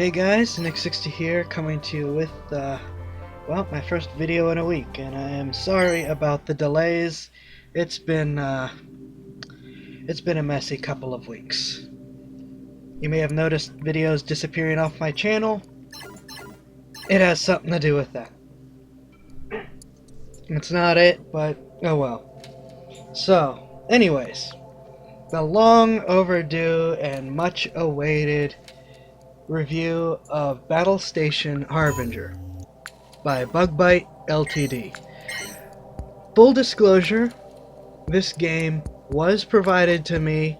Hey guys, Nick60 here, coming to you with, well, my first video in a week, and I am sorry about the delays. It's been a messy couple of weeks. You may have noticed videos disappearing off my channel. It has something to do with that. It's not it, but oh well. So, anyways, the long overdue and much awaited review of Battlestation Harbinger by Bugbite Ltd. Full disclosure, this game was provided to me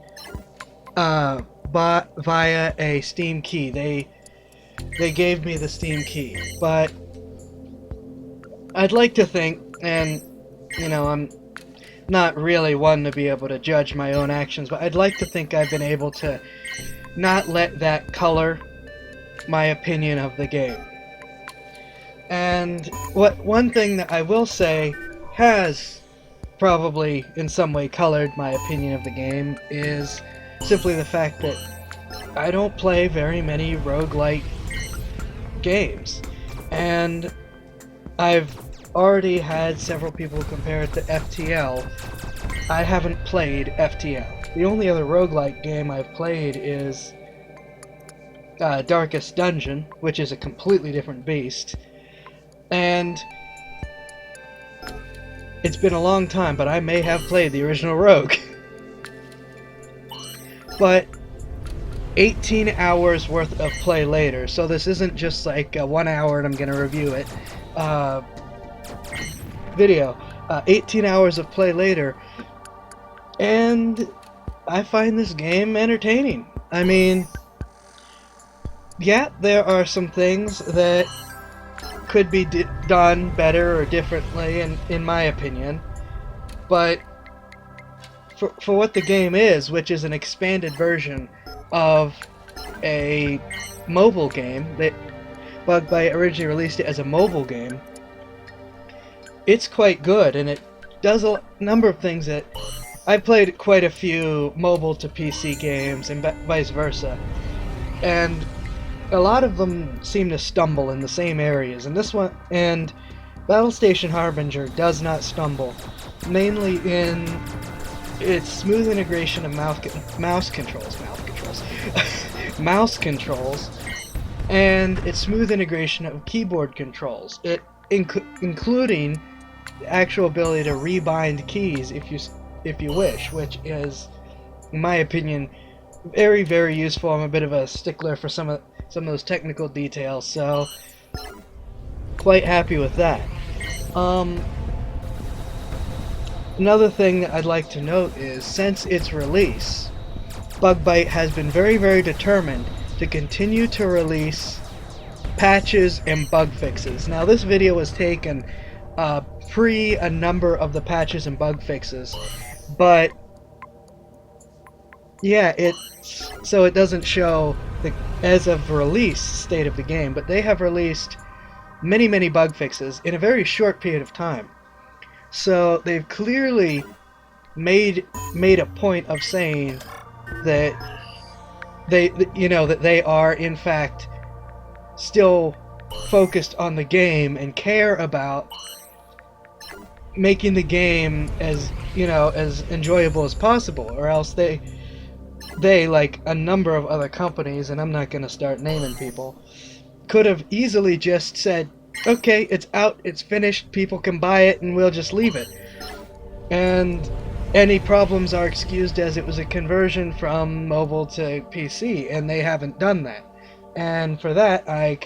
via a Steam key. They gave me the Steam key, but I'd like to think, and you know, I'm not really one to be able to judge my own actions, but I'd like to think I've been able to not let that color my opinion of the game. And one thing that I will say has probably in some way colored my opinion of the game is simply the fact that I don't play very many roguelike games, and I've already had several people compare it to FTL. I haven't played FTL. The only other roguelike game I've played is Darkest Dungeon, which is a completely different beast. And it's been a long time, but I may have played the original Rogue. But 18 hours worth of play later, so this isn't just like 1 hour and I'm gonna review it video. 18 hours of play later, and I find this game entertaining. I mean, yeah, there are some things that could be done better or differently, in my opinion, but for what the game is, which is an expanded version of a mobile game that Bugbite originally released it as a mobile game, it's quite good, and it does a number of things that I've played quite a few mobile to PC games and vice versa, and a lot of them seem to stumble in the same areas, and this one, and Battlestation Harbinger does not stumble, mainly in its smooth integration of mouse controls, and its smooth integration of keyboard controls, including the actual ability to rebind keys if you wish, which is, in my opinion, very, very useful. I'm a bit of a stickler for some of those technical details, so quite happy with that. Another thing that I'd like to note is, since its release, Bugbite has been very, very determined to continue to release patches and bug fixes. Now, this video was taken pre a number of the patches and bug fixes, but yeah, so it doesn't show the as of release state of the game, but they have released many, many bug fixes in a very short period of time. So they've clearly made a point of saying that they are in fact still focused on the game and care about making the game as as enjoyable as possible, or else they like a number of other companies, and I'm not going to start naming people, could have easily just said, okay, it's out, it's finished, people can buy it, and we'll just leave it, and any problems are excused as it was a conversion from mobile to PC, and they haven't done that. And for that, I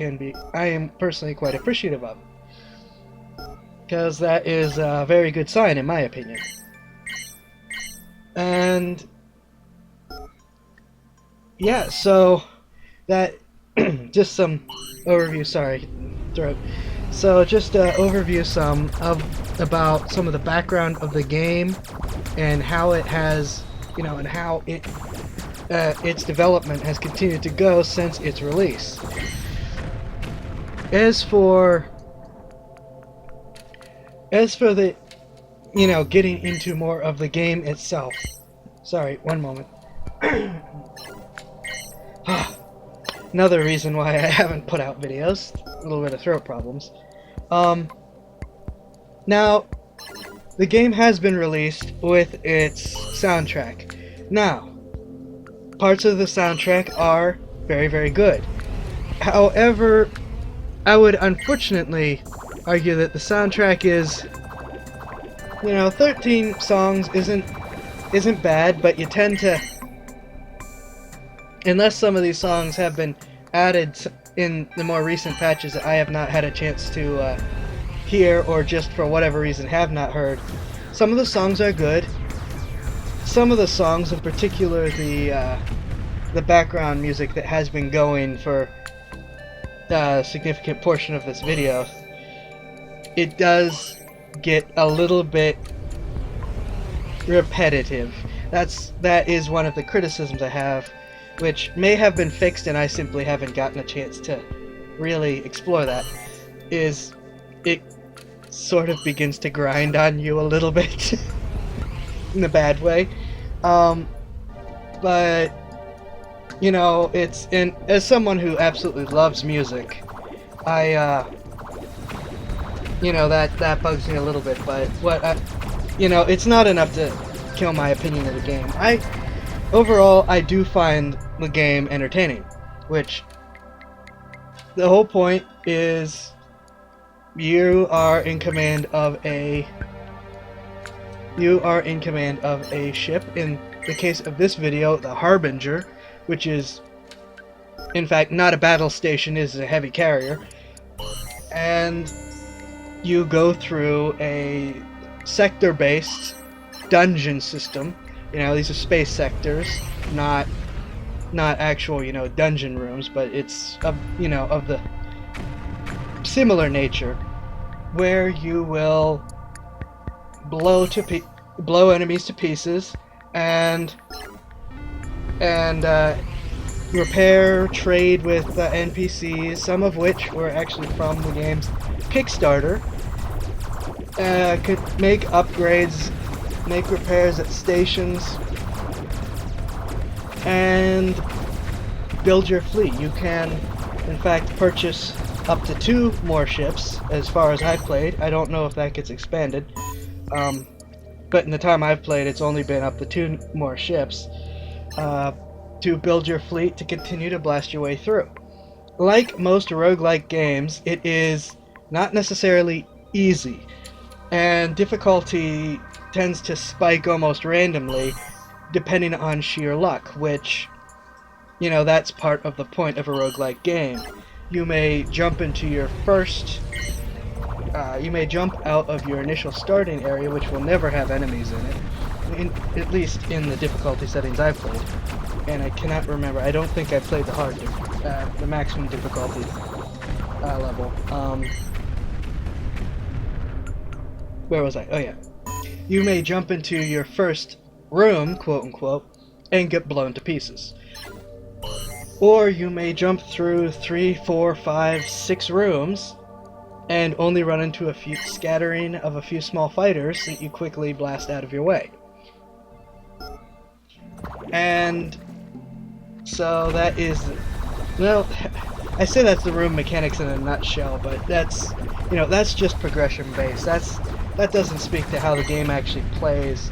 am personally quite appreciative of, because that is a very good sign, in my opinion. And yeah, so that just some overview. Sorry, throat. So just overview about some of the background of the game and how it has, and how its development has continued to go since its release. As for the, getting into more of the game itself. Sorry, one moment. Another reason why I haven't put out videos. A little bit of throat problems. Now, the game has been released with its soundtrack. Now, parts of the soundtrack are very, very good. However, I would unfortunately argue that the soundtrack is, 13 songs isn't bad, but you tend to, unless some of these songs have been added in the more recent patches that I have not had a chance to hear, or just for whatever reason have not heard. Some of the songs are good. Some of the songs, in particular the background music that has been going for a significant portion of this video, it does get a little bit repetitive. That is one of the criticisms I have, which may have been fixed and I simply haven't gotten a chance to really explore that, is it sort of begins to grind on you a little bit in a bad way. But as someone who absolutely loves music, I that bugs me a little bit, but it's not enough to kill my opinion of the game. Overall, I do find the game entertaining, which the whole point is you are in command of a ship. In the case of this video, the Harbinger, which is in fact not a battle station, is a heavy carrier, and you go through a sector-based dungeon system. These are space sectors, not actual, dungeon rooms, but it's of the similar nature, where you will blow enemies to pieces and repair, trade with NPCs, some of which were actually from the game's Kickstarter. Could make upgrades, make repairs at stations, and build your fleet. You can, in fact, purchase up to 2 more ships, as far as I've played. I don't know if that gets expanded, but in the time I've played, it's only been up to 2 more ships to build your fleet to continue to blast your way through. Like most roguelike games, it is not necessarily easy, and difficulty tends to spike almost randomly depending on sheer luck, which, that's part of the point of a roguelike game. You may jump out of your initial starting area, which will never have enemies in it, at least in the difficulty settings I've played. And I cannot remember, I don't think I played the maximum difficulty level. Where was I? Oh yeah. You may jump into your first room, quote unquote, and get blown to pieces. Or you may jump through 3, 4, 5, 6 rooms and only run into a few small fighters that you quickly blast out of your way. And so that is, I say that's the room mechanics in a nutshell, but that's just progression based. That doesn't speak to how the game actually plays.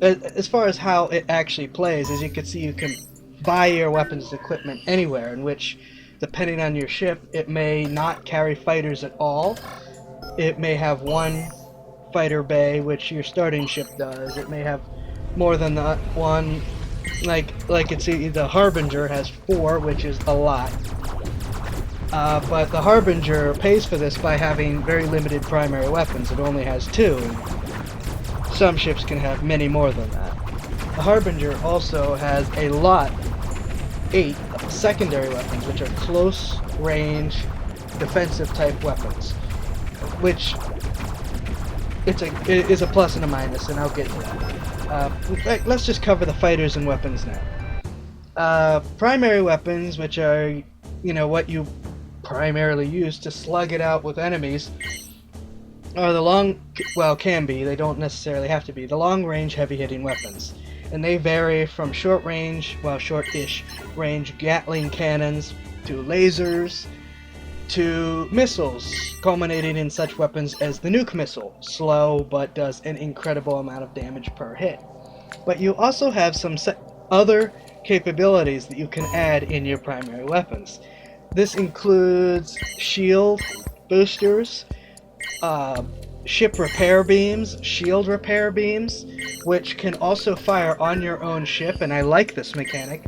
As far as how it actually plays, as you can see, you can buy your weapons and equipment anywhere, in which, depending on your ship, it may not carry fighters at all. It may have 1 fighter bay, which your starting ship does. It may have more than that one. Like the Harbinger has 4, which is a lot. But the Harbinger pays for this by having very limited primary weapons. It only has 2. Some ships can have many more than that. The Harbinger also has a lot, 8 secondary weapons, which are close range defensive type weapons, which it is a plus and a minus, and I'll get to that. In fact, let's just cover the fighters and weapons now. Primary weapons, which are what you primarily use to slug it out with enemies, are can be, they don't necessarily have to be, the long-range heavy-hitting weapons. and they vary from short range, well, short-ish range Gatling cannons to lasers to missiles, culminating in such weapons as the nuke missile, slow but does an incredible amount of damage per hit. But you also have some other capabilities that you can add in your primary weapons. This includes shield boosters, ship repair beams, shield repair beams, which can also fire on your own ship, and I like this mechanic.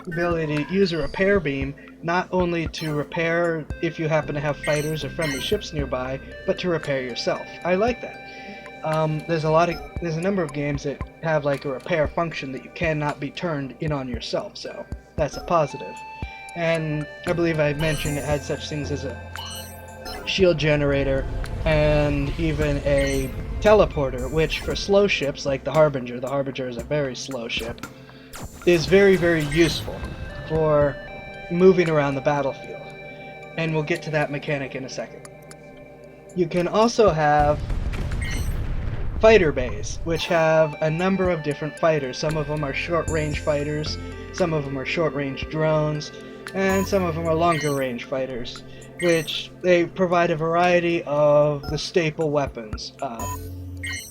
The ability to use a repair beam not only to repair if you happen to have fighters or friendly ships nearby, but to repair yourself. I like that. There's a number of games that have like a repair function that you cannot be turned in on yourself, so that's a positive. And I believe I mentioned it had such things as a shield generator and even a teleporter, which for slow ships like the Harbinger is a very slow ship, is very, very useful for moving around the battlefield. And we'll get to that mechanic in a second. You can also have fighter bays, which have a number of different fighters. Some of them are short-range fighters, some of them are short-range drones, and some of them are longer-range fighters, which they provide a variety of the staple weapons.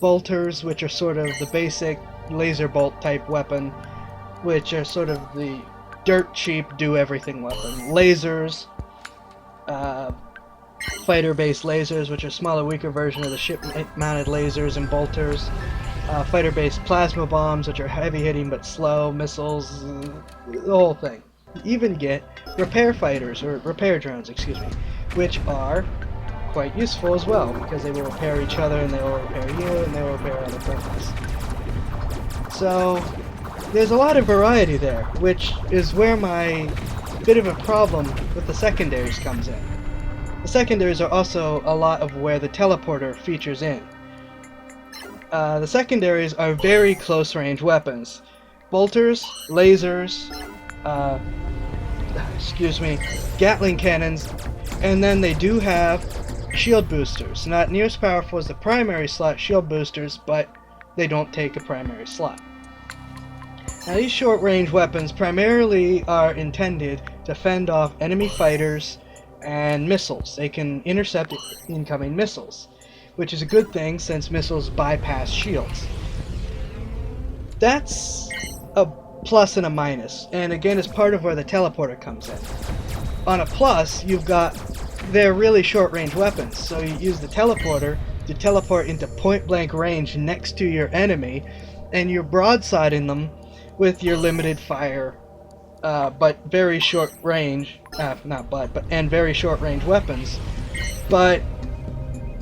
Bolters, which are sort of the basic laser bolt type weapon, which are sort of the dirt cheap do-everything weapon. Lasers, fighter-based lasers, which are a smaller, weaker version of the ship-mounted lasers and bolters. Fighter-based plasma bombs, which are heavy-hitting but slow. Missiles, the whole thing. You even get repair fighters, or repair drones, excuse me, which are quite useful as well, because they will repair each other, and they will repair you, and they will repair other things. So, there's a lot of variety there, which is where my bit of a problem with the secondaries comes in. The secondaries are also a lot of where the teleporter features in. The secondaries are very close-range weapons. Bolters, lasers, Gatling cannons, and then they do have shield boosters. Not near as powerful as the primary slot shield boosters, but they don't take a primary slot. Now, these short-range weapons primarily are intended to fend off enemy fighters and missiles. They can intercept incoming missiles, which is a good thing since missiles bypass shields. That's a plus and a minus, and again, it's part of where the teleporter comes in. On a plus, they're really short-range weapons, so you use the teleporter to teleport into point-blank range next to your enemy, and you're broadsiding them with your limited fire, but very short range, and very short range weapons. But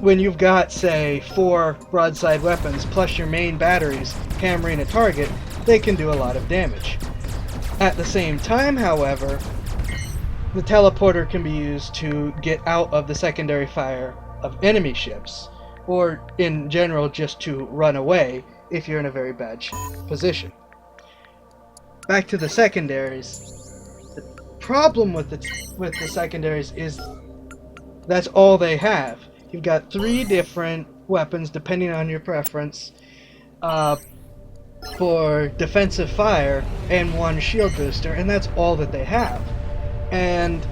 when you've got, say, 4 broadside weapons plus your main batteries hammering a target, they can do a lot of damage. At the same time, however, the teleporter can be used to get out of the secondary fire of enemy ships, or in general just to run away if you're in a very bad position. Back to the secondaries. The problem with the secondaries is that's all they have. You've got 3 different weapons depending on your preference for defensive fire and 1 shield booster, and that's all that they have. And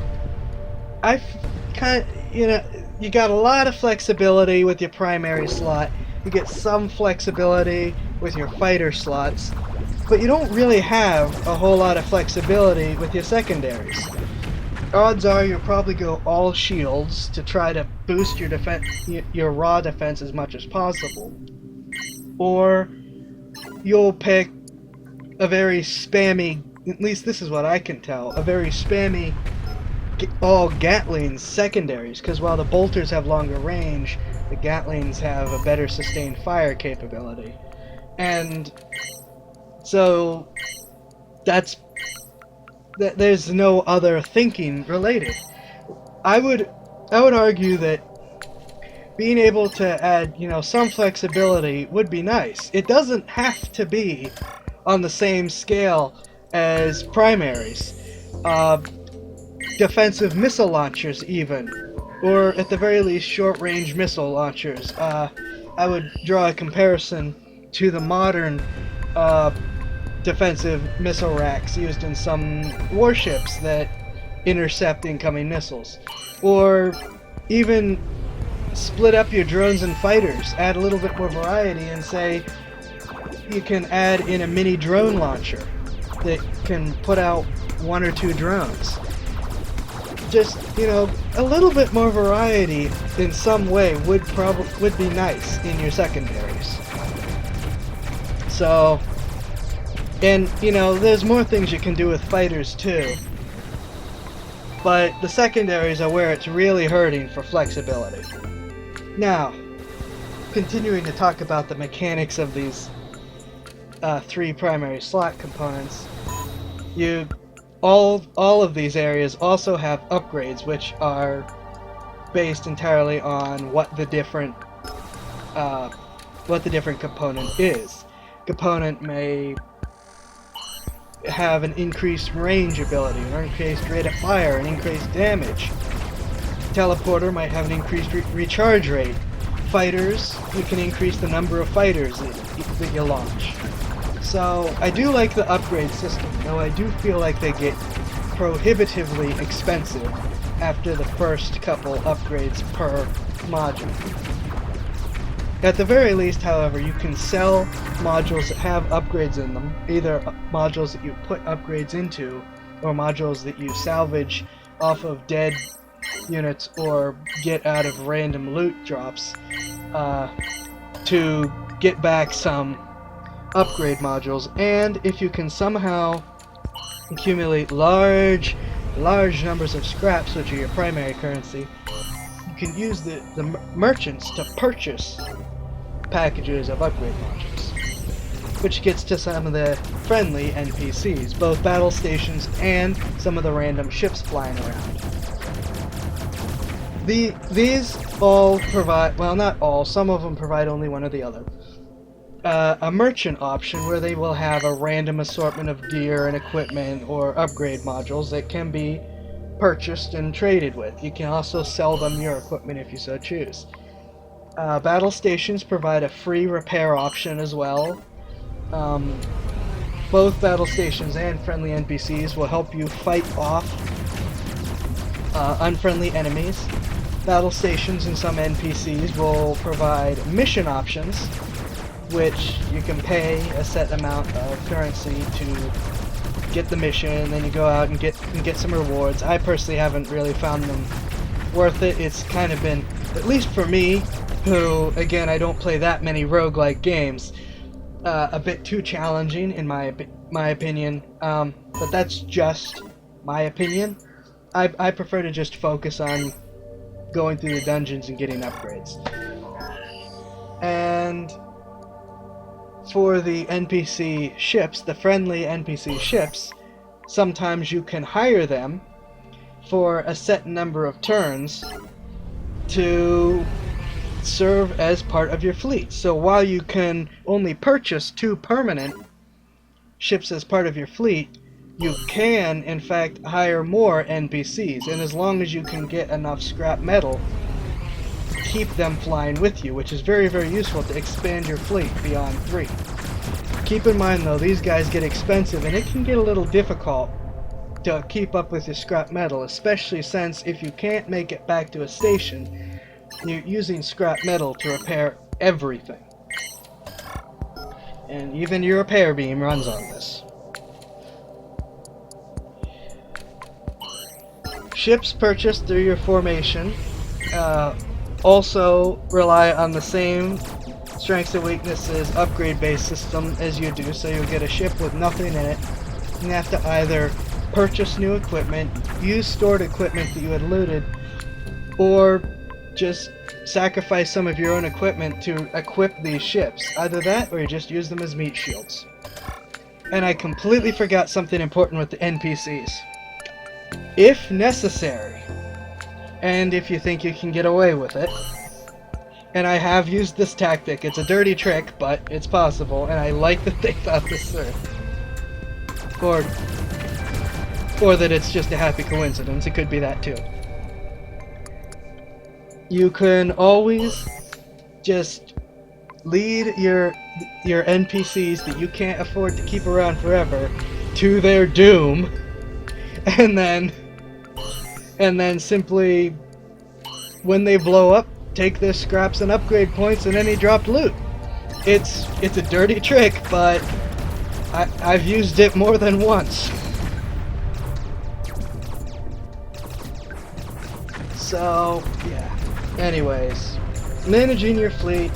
you got a lot of flexibility with your primary slot. You get some flexibility with your fighter slots, but you don't really have a whole lot of flexibility with your secondaries. Odds are you'll probably go all shields to try to boost your your raw defense as much as possible. Or you'll pick a very spammy, at least this is what I can tell, a very spammy all Gatlings secondaries, because while the bolters have longer range, the Gatlings have a better sustained fire capability. And so there's no other thinking related. I would argue that being able to add, some flexibility would be nice. It doesn't have to be on the same scale as primaries. Defensive missile launchers even, or at the very least short-range missile launchers. I would draw a comparison to the modern defensive missile racks used in some warships that intercept incoming missiles. Or even split up your drones and fighters, add a little bit more variety, and say you can add in a mini drone launcher that can put out 1 or 2 drones. Just, you know, a little bit more variety in some way would be nice in your secondaries. So, and you know, there's more things you can do with fighters too. But the secondaries are where it's really hurting for flexibility. Now, continuing to talk about the mechanics of these 3 primary slot components, all of these areas also have upgrades, which are based entirely on what the different component is. Component may have an increased range ability, an increased rate of fire, an increased damage. Teleporter might have an increased recharge rate. Fighters, you can increase the number of fighters that you launch. So I do like the upgrade system, though I do feel like they get prohibitively expensive after the first couple upgrades per module. At the very least, however, you can sell modules that have upgrades in them, either modules that you put upgrades into, or modules that you salvage off of dead units or get out of random loot drops to get back some upgrade modules. And if you can somehow accumulate large numbers of scraps, which are your primary currency, you can use the merchants to purchase packages of upgrade modules, which gets to some of the friendly NPCs, both battle stations and some of the random ships flying around. These all provide, well, not all, some of them provide only one or the other. A merchant option where they will have a random assortment of gear and equipment or upgrade modules that can be purchased and traded with. You can also sell them your equipment if you so choose. Battle stations provide a free repair option as well. Both battle stations and friendly NPCs will help you fight off unfriendly enemies. Battle stations and some NPCs will provide mission options, which you can pay a set amount of currency to get the mission, and then you go out and get some rewards. I personally haven't really found them worth it. It's kind of been, at least for me, who, again, I don't play that many roguelike games, a bit too challenging in my opinion, but that's just my opinion. I prefer to just focus on going through the dungeons and getting upgrades. And for the NPC ships, the friendly NPC ships, sometimes you can hire them for a set number of turns to serve as part of your fleet. So while you can only purchase 2 permanent ships as part of your fleet, you can, in fact, hire more NPCs, and as long as you can get enough scrap metal, keep them flying with you, which is very, very useful to expand your fleet beyond 3. Keep in mind, though, these guys get expensive, and it can get a little difficult to keep up with your scrap metal, especially since if you can't make it back to a station, you're using scrap metal to repair everything. And even your repair beam runs on this. Ships purchased through your formation also rely on the same strengths and weaknesses upgrade-based system as you do, so you'll get a ship with nothing in it. You have to either purchase new equipment, use stored equipment that you had looted, or just sacrifice some of your own equipment to equip these ships. Either that, or you just use them as meat shields. And I completely forgot something important with the NPCs. If necessary, and if you think you can get away with it, and I have used this tactic, it's a dirty trick, but it's possible, and I like that they thought this through. Or that it's just a happy coincidence, it could be that too. You can always just lead your NPCs that you can't afford to keep around forever to their doom, and then simply, when they blow up, take their scraps and upgrade points and any dropped loot. It's a dirty trick, but I've used it more than once. So, yeah. Anyways, managing your fleet.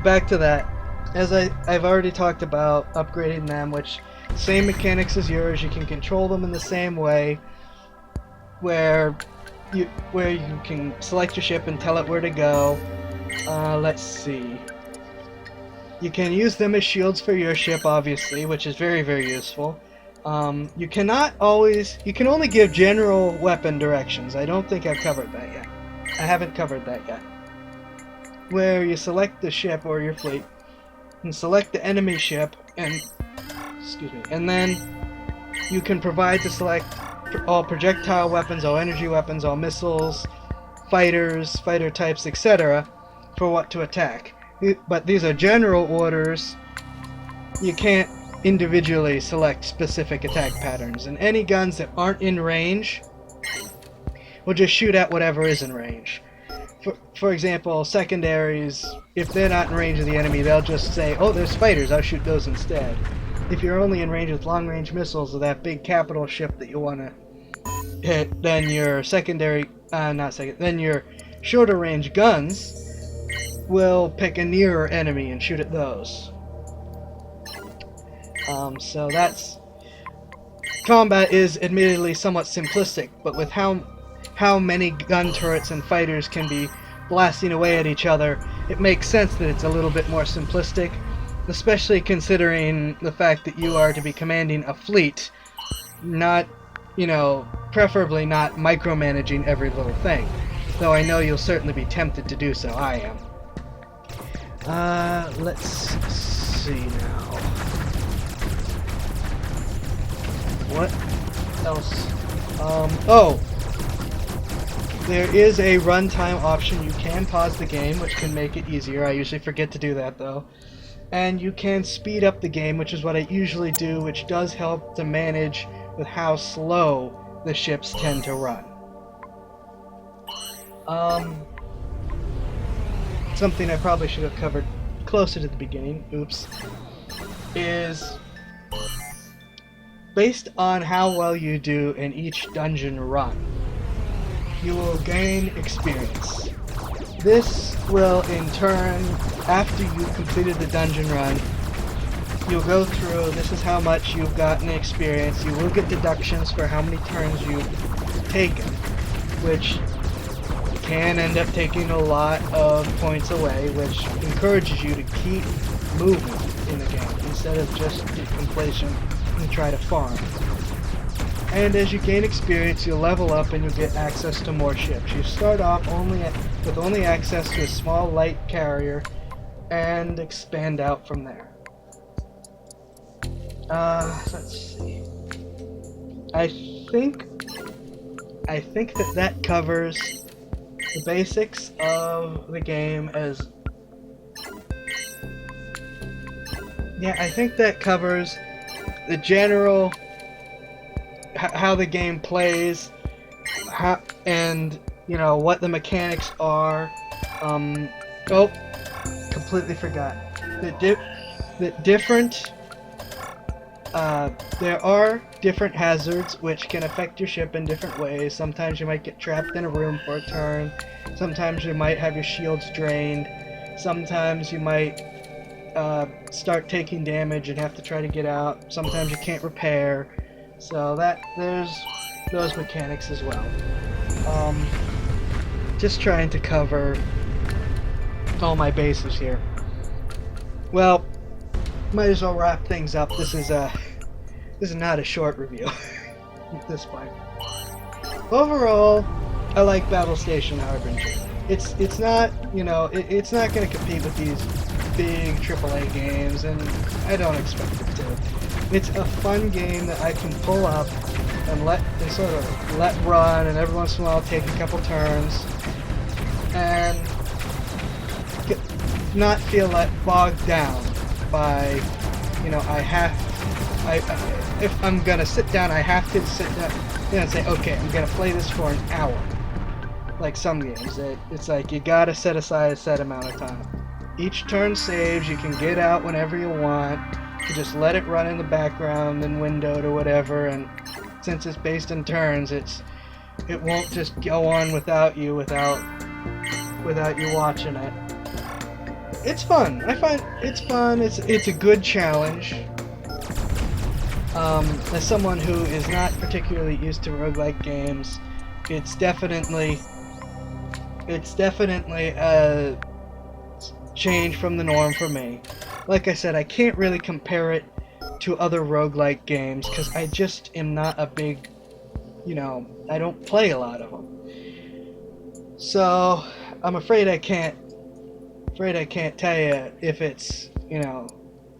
Back to that. As I've already talked about upgrading them, which same mechanics as yours. You can control them in the same way, where you can select your ship and tell it where to go. Let's see. You can use them as shields for your ship, obviously, which is very, very useful. You can only give general weapon directions. I don't think I've covered that yet. I haven't covered that yet. Where you select the ship or your fleet, and select the enemy ship, and then you can provide to select all projectile weapons, all energy weapons, all missiles, fighters, fighter types, etc. for what to attack. But these are general orders. You can't individually select specific attack patterns, and any guns that aren't in range will just shoot at whatever is in range. For example, secondaries, if they're not in range of the enemy, they'll just say, oh, there's fighters, I'll shoot those instead. If you're only in range with long-range missiles or that big capital ship that you want to hit, then your then your shorter-range guns will pick a nearer enemy and shoot at those. So combat is admittedly somewhat simplistic, but with how many gun turrets and fighters can be blasting away at each other, it makes sense that it's a little bit more simplistic, especially considering the fact that you are to be commanding a fleet, not, preferably not micromanaging every little thing. Though I know you'll certainly be tempted to do so. I am. Let's see now. What else? Oh! There is a runtime option. You can pause the game, which can make it easier. I usually forget to do that, though. And you can speed up the game, which is what I usually do, which does help to manage with how slow the ships tend to run. Something I probably should have covered closer to the beginning, oops, is based on how well you do in each dungeon run, you will gain experience. This will, in turn, after you've completed the dungeon run, you'll go through, this is how much you've gotten experience. You will get deductions for how many turns you've taken, which can end up taking a lot of points away, which encourages you to keep moving in the game instead of just do completion and try to farm. And as you gain experience, you'll level up and you'll get access to more ships. You start off with only access to a small light carrier and expand out from there. Let's see. I think that covers the basics of the game as... Yeah, I think that covers the general... how the game plays, and, what the mechanics are. Oh, completely forgot. There are different hazards which can affect your ship in different ways. Sometimes you might get trapped in a room for a turn. Sometimes you might have your shields drained. Sometimes you might start taking damage and have to try to get out. Sometimes you can't repair. So there's those mechanics as well. Just trying to cover all my bases here. Well, might as well wrap things up. This is not a short review at this point. Overall, I like Battlestation Harbinger. It's not, it's not going to compete with these big AAA games, and I don't expect it to. It's a fun game that I can pull up and sort of let run, and every once in a while take a couple turns, and not feel like bogged down by, you know, if I'm gonna sit down, I have to sit down, you know, and say, okay, I'm gonna play this for an hour. Like some games, it's like you gotta set aside a set amount of time. Each turn saves, you can get out whenever you want, you just let it run in the background and windowed or whatever, and since it's based in turns, it won't just go on without you watching it. It's fun. I find it's fun. It's a good challenge. As someone who is not particularly used to roguelike games, it's definitely a change from the norm for me. Like I said, I can't really compare it to other roguelike games because I just am not a big, you know, I don't play a lot of them. So I'm afraid I can't tell you if it's, you know,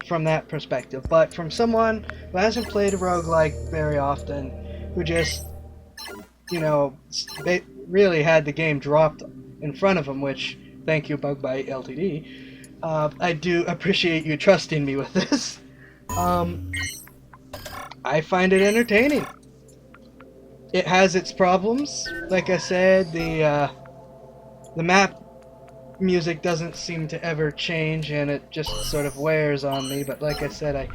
from that perspective. But from someone who hasn't played a roguelike very often, who just, you know, they really had the game dropped in front of them, which, thank you, Bug Bite Ltd. I do appreciate you trusting me with this. I find it entertaining. It has its problems. Like I said, the map music doesn't seem to ever change, and it just sort of wears on me. But like I said,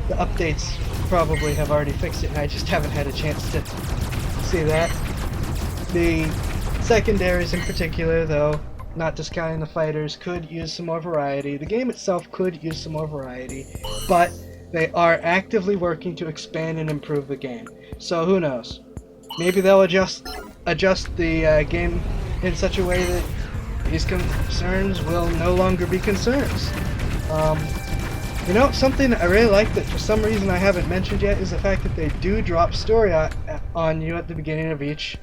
the updates probably have already fixed it, and I just haven't had a chance to see that. The secondaries in particular, though, not discounting the fighters, could use some more variety. The game itself could use some more variety, but they are actively working to expand and improve the game. So who knows? Maybe they'll adjust the game in such a way that these concerns will no longer be concerns. You know, something I really like that for some reason I haven't mentioned yet is the fact that they do drop story on you at the beginning of each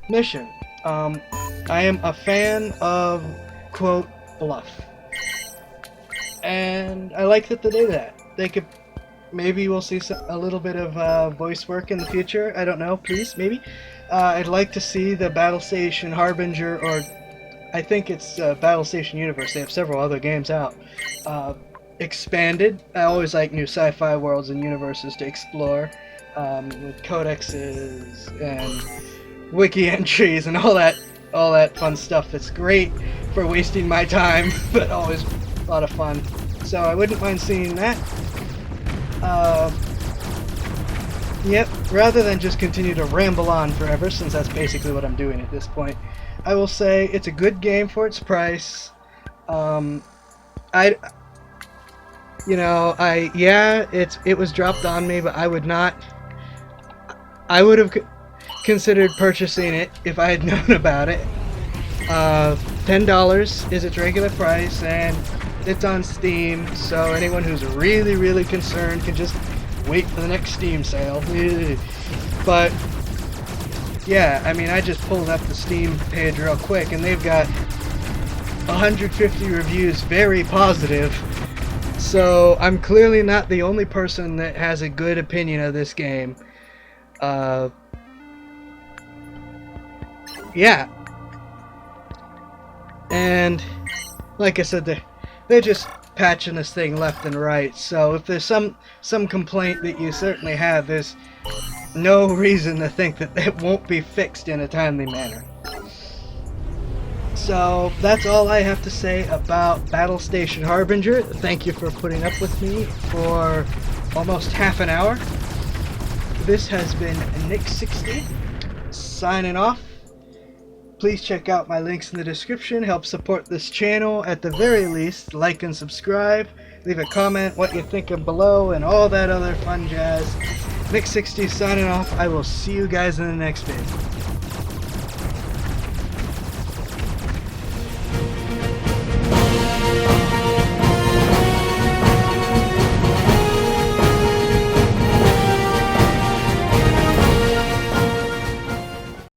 mission. I am a fan of, quote, bluff. And I like that they do that. They could, maybe we'll see a little bit of voice work in the future. I don't know, please, maybe. I'd like to see the Battlestation Harbinger, or I think it's Battlestation Universe. They have several other games out. Expanded. I always like new sci-fi worlds and universes to explore, with codexes and wiki entries and all that fun stuff. That's great for wasting my time, but always a lot of fun. So I wouldn't mind seeing that. Yep, rather than just continue to ramble on forever, since that's basically what I'm doing at this point, I will say it's a good game for its price. It was dropped on me, but I would have considered purchasing it if I had known about it. $10 is its regular price, and it's on Steam, so anyone who's really, really concerned can just wait for the next Steam sale. But yeah, I mean, I just pulled up the Steam page real quick, and they've got 150 reviews, very positive. So I'm clearly not the only person that has a good opinion of this game. Yeah. And like I said, they're just patching this thing left and right. So if there's some complaint that you certainly have, there's no reason to think that it won't be fixed in a timely manner. So that's all I have to say about Battlestation Harbinger. Thank you for putting up with me for almost half an hour. This has been Nick60 signing off. Please check out my links in the description. Help support this channel. At the very least, like and subscribe. Leave a comment what you're thinking below and all that other fun jazz. Nick60 signing off. I will see you guys in the next video.